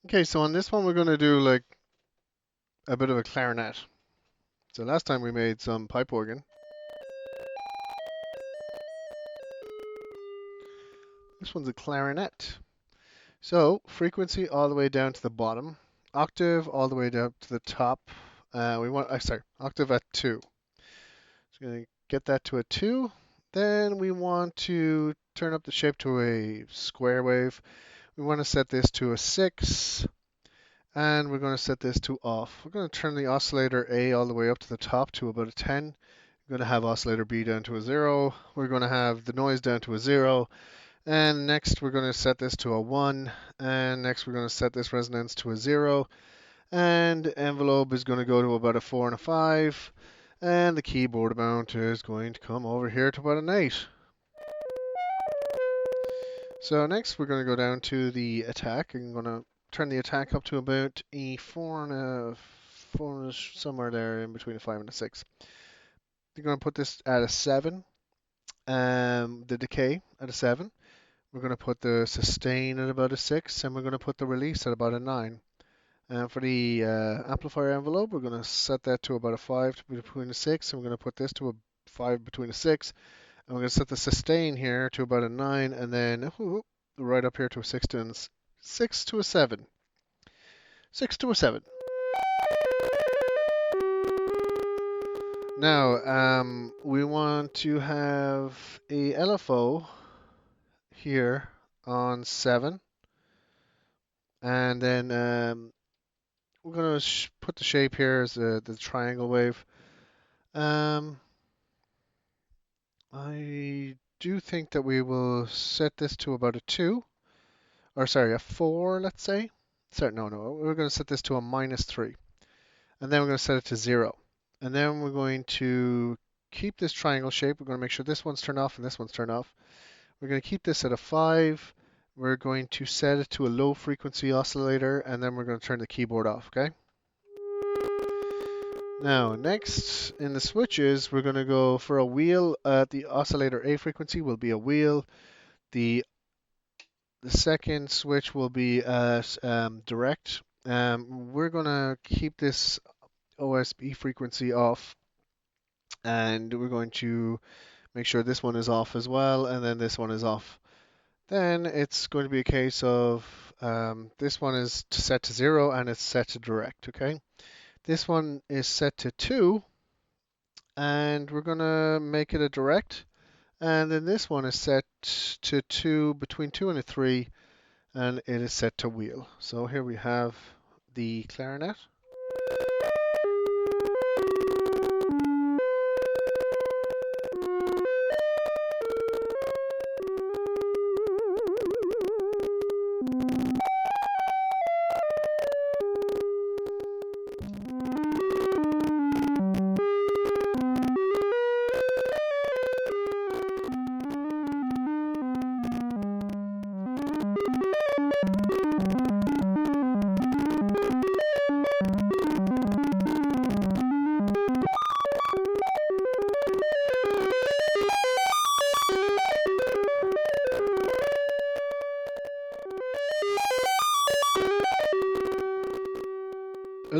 Okay, so on this one we're going to do like a bit of a clarinet. So last time we made some pipe organ. This one's a clarinet. So frequency all the way down to the bottom, octave all the way down to the top. We want, sorry, octave at 2. So going to get that to a 2. Then we want to turn up the shape to a square wave. We want to set this to a 6. And we're going to set this to off. We're going to turn the oscillator A all the way up to the top to about a 10. We're going to have oscillator B down to a 0. We're going to have the noise down to a 0. And next we're going to set this to a 1. And next we're going to set this resonance to a 0. And envelope is going to go to about a 4 and a 5. And the keyboard amount is going to come over here to about an 8. So next we're going to go down to the attack. I'm going to turn the attack up to about a 4 and a 4, somewhere there in between a 5 and a 6. You're going to put this at a 7. The decay at a 7. We're going to put the sustain at about a 6, and we're going to put the release at about a 9. And for the amplifier envelope, we're going to set that to about a 5 to between a 6, and we're going to put this to a 5 between a 6. And we're going to set the sustain here to about a 9, and then right up here to a 6 to, 6 to a 7. 6 to a 7. Now, we want to have a LFO here on 7. And then we're going to put the shape here as the triangle wave. I do think that we will set this to about a 2. Or sorry, a 4, let's say. Sorry, no. We're going to set this to a -3. And then we're going to set it to 0. And then we're going to keep this triangle shape. We're going to make sure this one's turned off and this one's turned off. We're going to keep this at a 5. We're going to set it to a low frequency oscillator, and then we're going to turn the keyboard off, okay? Now, next in the switches, we're going to go for a wheel. The oscillator A frequency will be a wheel. The second switch will be direct. We're going to keep this OSB frequency off, and we're going to make sure this one is off as well, and then this one is off. Then it's going to be a case of this one is set to 0 and it's set to direct, okay? This one is set to 2, and we're going to make it a direct. And then this one is set to 2, between 2 and a 3, and it is set to wheel. So here we have the clarinet.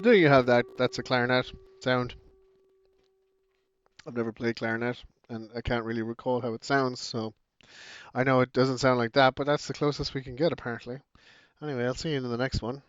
There you have that. That's a clarinet sound. I've never played clarinet, and I can't really recall how it sounds, so I know it doesn't sound like that, but that's the closest we can get apparently. Anyway, I'll see you in the next one.